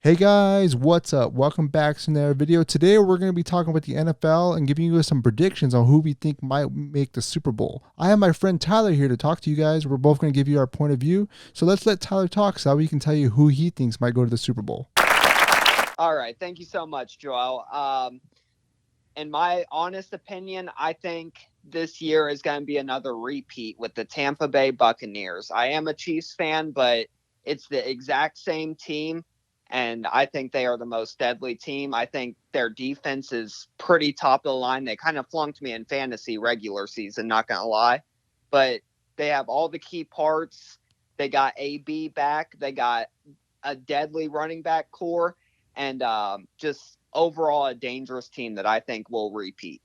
Hey guys, what's up? Welcome back to another video. Today we're going to be talking about the NFL and giving you some predictions on who we think might make the Super Bowl. I have my friend Tyler here to talk to you guys. We're both going to give you our point of view. So let's let Tyler talk so we can tell you who he thinks might go to the Super Bowl. All right. Thank you so much, Joel. In my honest opinion, I think this year is going to be another repeat with the Tampa Bay Buccaneers. I am a Chiefs fan, but it's the exact same team, and I think they are the most deadly team. I think their defense is pretty top of the line. They kind of flunked me in fantasy regular season, not going to lie, but they have all the key parts. They got AB back. They got a deadly running back core and just overall a dangerous team that I think will repeat.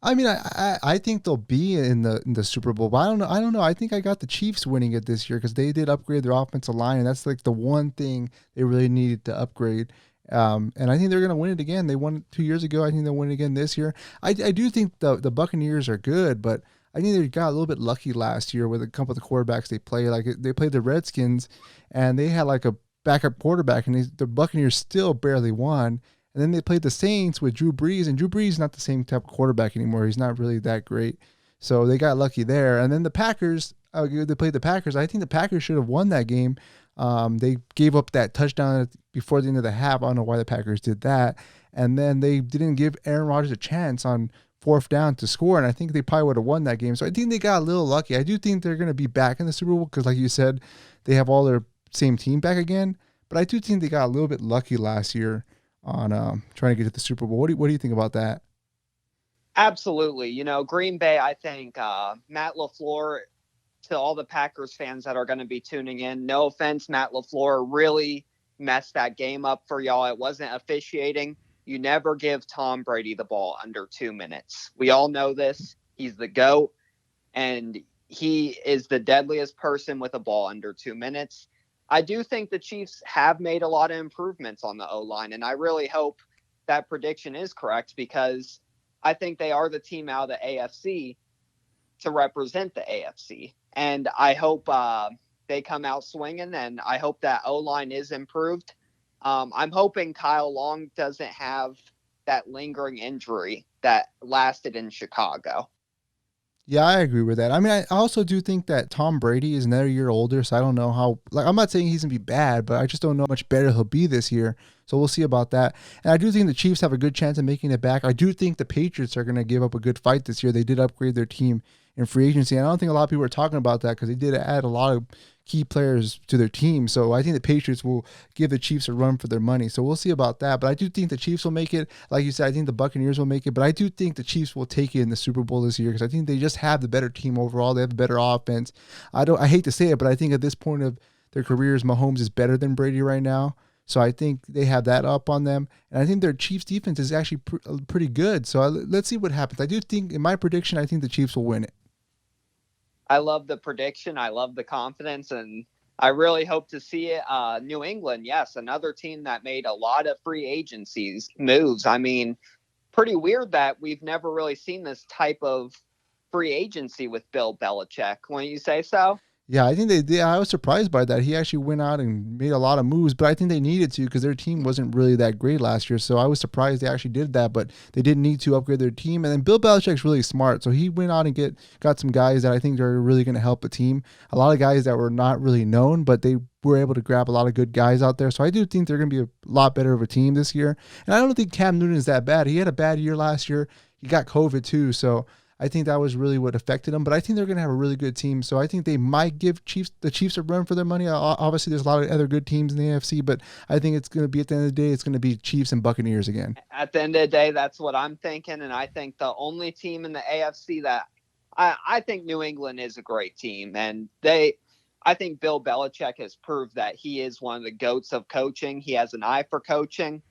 I think they'll be in the Super Bowl, but I don't know. I think I got the Chiefs winning it this year because they did upgrade their offensive line, and that's like the one thing they really needed to upgrade. And I think they're going to win it again. They won it 2 years ago. I think they'll win it again this year. I do think the Buccaneers are good, but I think they got a little bit lucky last year with a couple of the quarterbacks they played. Like they played the Redskins, and they had like a backup quarterback, and the Buccaneers still barely won. And then they played the Saints with Drew Brees, and Drew Brees is not the same type of quarterback anymore. He's not really that great. So they got lucky there. And then the Packers, they played the Packers. I think the Packers should have won that game. They gave up that touchdown before the end of the half. I don't know why the Packers did that. And then they didn't give Aaron Rodgers a chance on fourth down to score. And I think they probably would have won that game. So I think they got a little lucky. I do think they're going to be back in the Super Bowl because, like you said, they have all their same team back again. But I do think they got a little bit lucky last year on trying to get to the Super Bowl. What do you think about that? Absolutely. Green Bay, I think Matt LaFleur, to all the Packers fans that are going to be tuning in, no offense, Matt LaFleur really messed that game up for y'all. It wasn't officiating. You never give Tom Brady the ball under 2 minutes. We all know this. He's the GOAT, and he is the deadliest person with a ball under 2 minutes. I do think the Chiefs have made a lot of improvements on the O line, and I really hope that prediction is correct because I think they are the team out of the AFC to represent the AFC. And I hope they come out swinging, and I hope that O line is improved. I'm hoping Kyle Long doesn't have that lingering injury that lasted in Chicago. Yeah, I agree with that. I mean, I also do think that Tom Brady is another year older, so I don't know how. Like, I'm not saying he's gonna be bad, but I just don't know how much better he'll be this year. So we'll see about that. And I do think the Chiefs have a good chance of making it back. I do think the Patriots are gonna give up a good fight this year. They did upgrade their team in free agency. And I don't think a lot of people are talking about that because they did add a lot of key players to their team. So I think the Patriots will give the Chiefs a run for their money. So we'll see about that. But I do think the Chiefs will make it. Like you said, I think the Buccaneers will make it. But I do think the Chiefs will take it in the Super Bowl this year because I think they just have the better team overall. They have a better offense. I hate to say it, but I think at this point of their careers, Mahomes is better than Brady right now. So I think they have that up on them, and I think their Chiefs defense is actually pretty good. So let's see what happens. I do think, in my prediction, I think the Chiefs will win it. I love the prediction. I love the confidence, and I really hope to see it. New England, yes, another team that made a lot of free agencies moves. I mean, pretty weird that we've never really seen this type of free agency with Bill Belichick. Wouldn't you say so? Yeah, I think they did. I was surprised by that. He actually went out and made a lot of moves, but I think they needed to because their team wasn't really that great last year. So I was surprised they actually did that, but they didn't need to upgrade their team. And then Bill Belichick's really smart, so he went out and got some guys that I think are really going to help the team. A lot of guys that were not really known, but they were able to grab a lot of good guys out there. So I do think they're going to be a lot better of a team this year. And I don't think Cam Newton is that bad. He had a bad year last year. He got COVID too, so I think that was really what affected them. But I think they're going to have a really good team. So I think they might give the Chiefs a run for their money. Obviously, there's a lot of other good teams in the AFC, but I think it's going to be, at the end of the day, it's going to be Chiefs and Buccaneers again. At the end of the day, that's what I'm thinking. And I think the only team in the AFC that I think New England is a great team. And I think Bill Belichick has proved that he is one of the GOATs of coaching. He has an eye for coaching.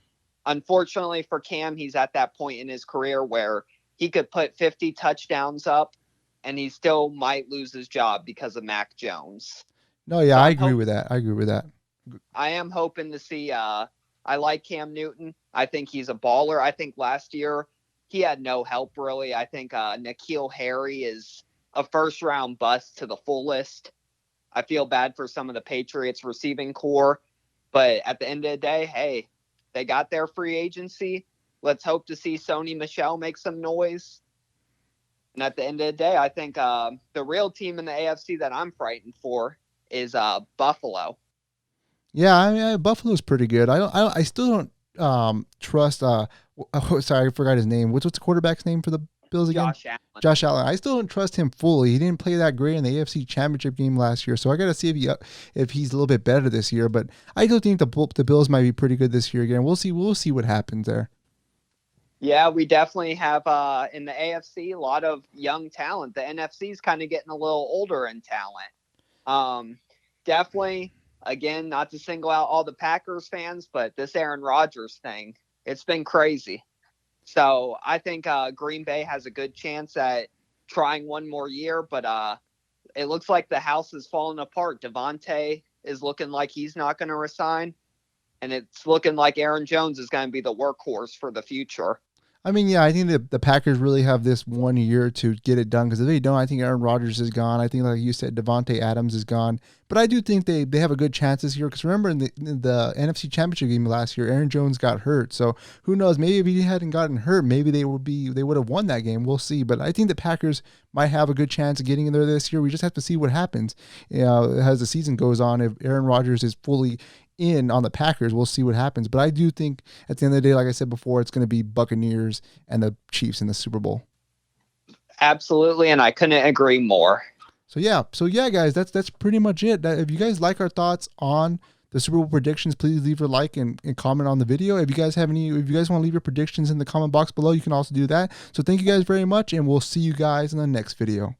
Unfortunately for Cam, he's at that point in his career where he could put 50 touchdowns up and he still might lose his job because of Mac Jones. No, yeah, So I agree with that. I agree with that. I am hoping to see I like Cam Newton. I think he's a baller. I think last year he had no help really. I think N'Keal Harry is a first round bust to the fullest. I feel bad for some of the Patriots receiving core, But at the end of the day, hey, they got their free agency. Let's hope to see Sony Michel make some noise. And at the end of the day, I think the real team in the AFC that I'm frightened for is Buffalo. Yeah, I mean, Buffalo's pretty good. I still don't trust. Sorry, I forgot his name. What's the quarterback's name for the Bills again? Josh Allen. Josh Allen. I still don't trust him fully. He didn't play that great in the AFC Championship game last year, so I got to see if he's a little bit better this year. But I do think the Bills might be pretty good this year again. We'll see. We'll see what happens there. Yeah, we definitely have in the AFC a lot of young talent. The NFC is kind of getting a little older in talent. Definitely, again, not to single out all the Packers fans, but this Aaron Rodgers thing, it's been crazy. So I think Green Bay has a good chance at trying one more year, but it looks like the house is falling apart. Devontae is looking like he's not going to resign, and it's looking like Aaron Jones is going to be the workhorse for the future. I mean, yeah, I think the Packers really have this 1 year to get it done because if they don't, I think Aaron Rodgers is gone. I think, like you said, Devontae Adams is gone. But I do think they have a good chance this year because remember in the NFC Championship game last year, Aaron Jones got hurt. So who knows? Maybe if he hadn't gotten hurt, maybe they would have won that game. We'll see. But I think the Packers might have a good chance of getting in there this year. We just have to see what happens as the season goes on. If Aaron Rodgers is fully in on the Packers, we'll see what happens. But I do think at the end of the day, like I said before, it's going to be Buccaneers and the Chiefs in the Super Bowl. Absolutely, and I couldn't agree more. So yeah, guys, that's pretty much it. If you guys like our thoughts on the Super Bowl predictions, please leave a like and comment on the video. If you guys want to leave your predictions in the comment box below, you can also do that. So thank you guys very much, and we'll see you guys in the next video.